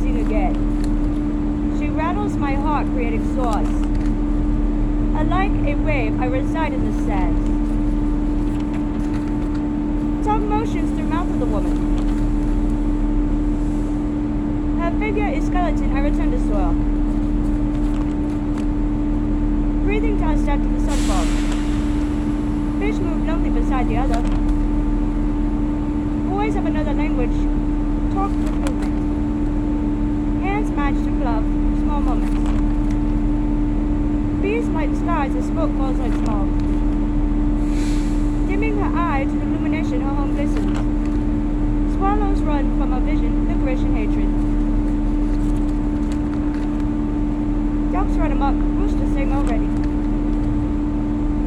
sing again. She rattles my heart, creating source. Like a wave, I reside in the sands. Tongue motions through mouth of the woman. Her figure is skeleton, I return to soil. Breathing dust after the sunfall. Fish move lonely beside the other. Boys of another language talk with movement. Hands match to glove, small moments. Bees light the skies as smoke falls like smog. Dimming her eye to the illumination, her home glistens. Swallows run from her vision, licorice and hatred. Ducks run amok, roosters sing already.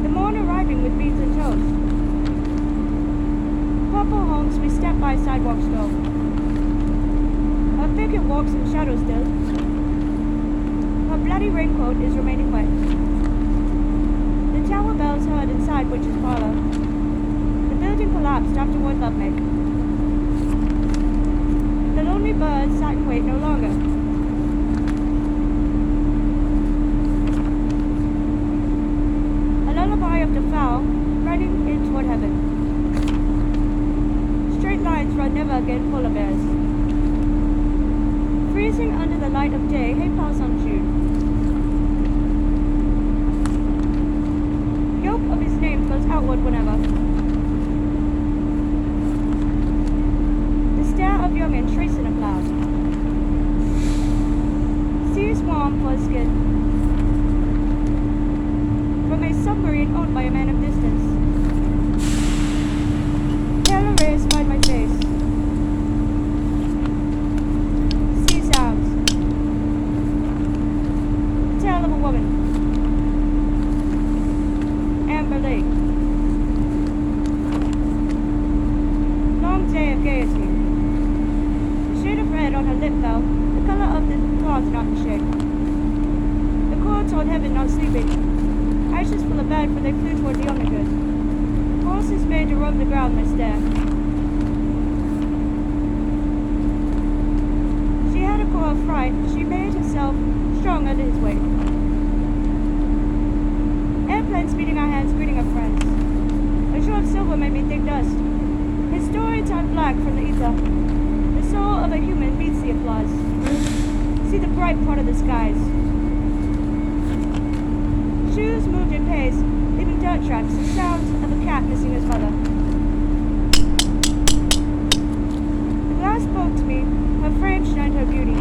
The morn arriving with beans and toast. Purple homes we step by sidewalk stove. Her figure walks in shadow still. Her bloody raincoat is remaining wet. The tower bells heard inside witch's parlor. The building collapsed afterward lovemaking. The lonely birds sat and wait no longer. A lullaby of the fowl running in toward heaven. Straight lines run never again polar bears. Freezing under the light of day, hay piles on June. Yoke of his name flows outward whenever. The stare of young and trace in a cloud. Sea is warm for his skin. From a submarine owned by a man of distance. Pale rays find my face. Sea sounds. The tale of a woman. Amberleigh. Long day of gaiety. The shade of red on her lip fell, the color of the cloth not in shade. The cord told heaven not sleeping. Ashes full of bed, for they flew toward the undergood. Horses made to roam the ground my stare. She had a core of fright, she made herself strong under his weight. Airplanes beating our hands, greeting our friends. A shore of silver made me think dust. His story turned black from the ether. The soul of a human meets the applause. See the bright part of the skies. Shoes moved in pace, leaving dirt tracks, the sounds of a cat missing his mother. The glass spoke to me, her frame shined her beauty,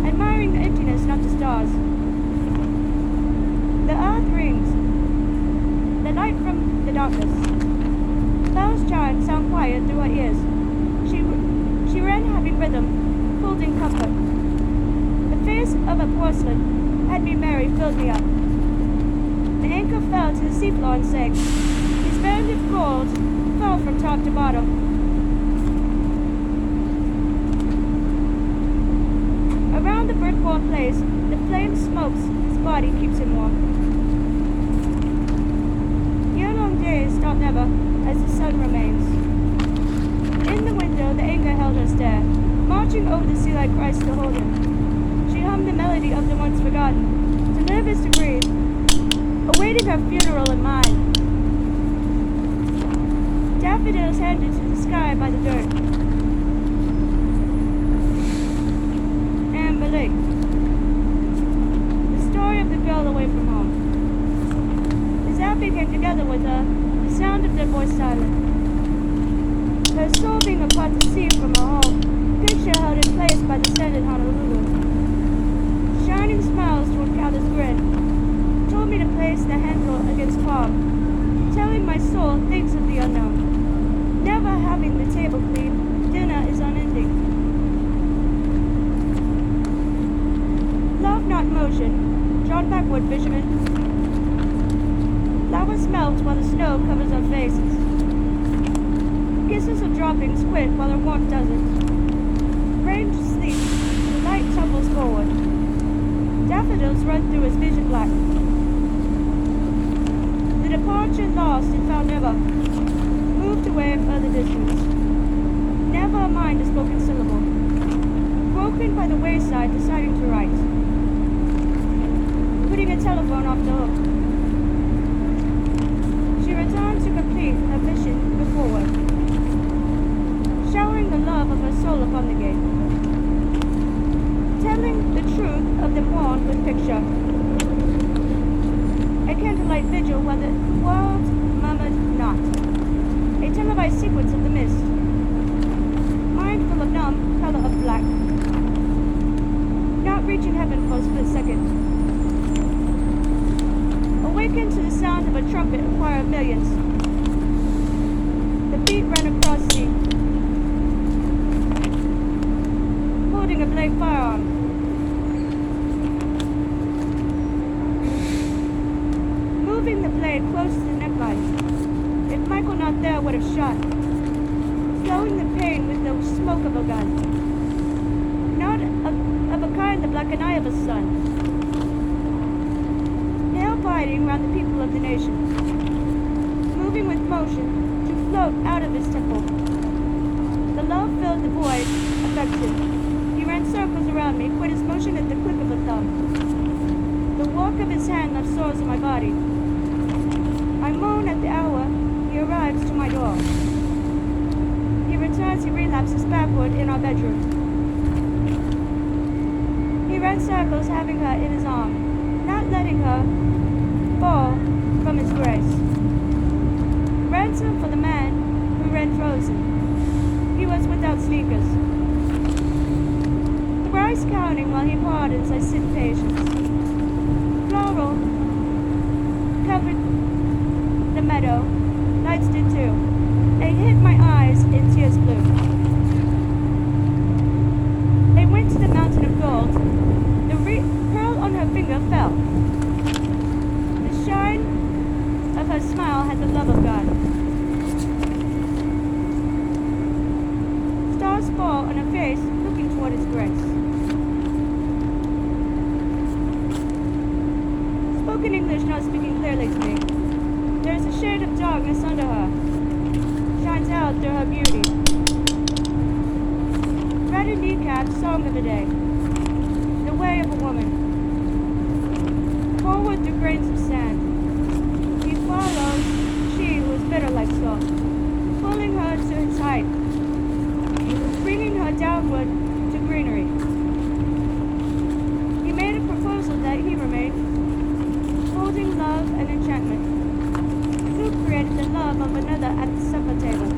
admiring the emptiness, not the stars. The earth rings, the light from the darkness. Bells chime, sound quiet through her ears. She ran having rhythm, pulled in comfort. The face of a porcelain had me merry, filled me up. The anchor fell to the seafloor and sank. His band of gold fell from top to bottom. Around the brick wall place, the flame smokes, his body keeps him warm. Year-long days stop never, as the sun remains. In the window, the anger held her stare, marching over the sea like Christ to hold him. She hummed the melody of the once forgotten. To live is to breathe, awaiting her funeral in mind. Daffodils handed to the sky by the dirt. Amberleigh. The story of the girl away from home. As Abby came together with her, the sound of their voice silent. Her soul being apart to see from her home, picture held in place by the sand in Honolulu. Shining smiles toward Calda's grin, told me to place the handle against palm, telling my soul things of the unknown. Never having the table clean, dinner is unending. Love not motion, drawn backward fishermen. Flowers melt while the snow covers our faces. Kisses of droppings quit while our warmth doesn't. Rain sleeps, the light tumbles forward. Daffodils run through his vision black. The departure lost and found never, moved away in further distance. Never a mind a spoken syllable. Broke Broken by the wayside, deciding to write. Putting a telephone off the hook. She returned to complete her mission before her, showering the love of her soul upon the gate. Telling the truth of the morn with picture. A candlelight vigil while the world murmured not. A televised sequence of the mist. Mind full of numb color of black. Not reaching heaven for a split second. Awakened to the sound of a trumpet, a choir of millions. The beat ran across sea. Holding a blank firearm. Moving the blade close to the neckline. If Michael not there, would have shot. Slowing the pain with the smoke of a gun. Not of a kind the black eye of a sun. Nail biting round the people of the nation. Moving with motion to float out of his temple. The love filled the void, affection. He ran circles around me, quit his motion at the click of a thumb. The walk of his hand left sores in my body. I moan at the hour he arrives to my door. He returns, he relapses backward in our bedroom. He ran circles having her in his arm, not letting her fall from his grace. Ransom for the man who ran frozen. He was without sneakers. Thrice counting while he pardons, I sit in patience. Floral covered the meadow, lights did too. They hid my eyes in tears blue. They went to the mountain of gold. The pearl on her finger fell. The shine of her smile had the love of God. Stars fall on her face, looking toward his grace. Spoken English not speaking clearly to me. There is a shade of darkness under her. Shines out through her beauty. Red and kneecap, song of the day. The way of a woman. Forward through grains of sand. He follows she who is bitter like salt, pulling her to its height, bringing her downward to greenery. He made a proposal that he remained, holding love and enchantment. Who created the love of another at the supper table?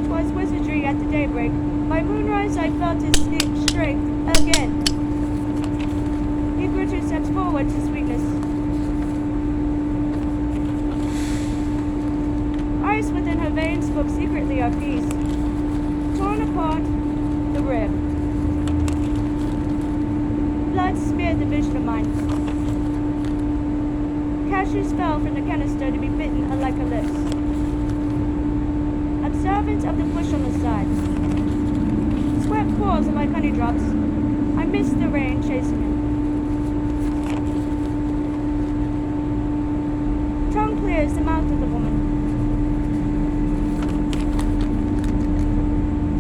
'Twas wizardry at the daybreak. By moonrise I felt his strength again. He grew 2 steps forward to sweetness. Ice within her veins spoke secretly of peace. Torn apart the rib. Blood smeared the vision of mine. Cashews fell from the canister to be bitten like her lips. Observant of the bush on the side. Sweat pours like honey drops. I missed the rain chasing him. Tongue clears the mouth of the woman.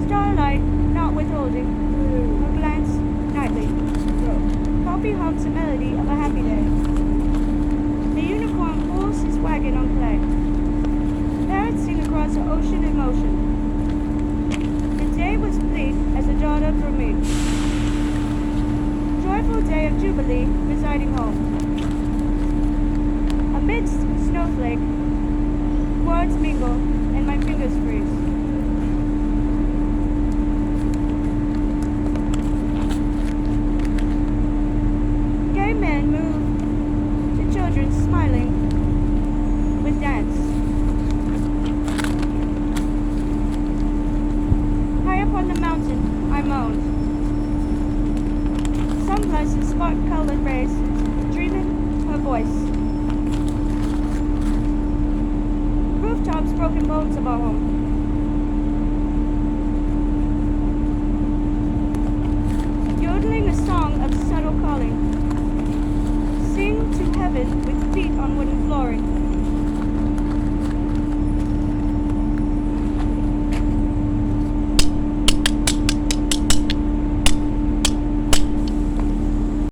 Starlight not withholding. Her glance nightly. Coffee hums the melody of a happy day. The unicorn pulls his wagon on clay. Parrots sing across the ocean in motion. The day was bleak as a daughter for me. Joyful day of jubilee, residing home. Amidst snowflake, words mingle and my fingers freeze. Gay men move to children smiling with dance. High up on the mountain, I moaned. Sunglasses, spark-colored rays, dreaming her voice. Rooftops, broken bones of our home. Yodeling a song of subtle calling. Sing to heaven with feet on wooden flooring.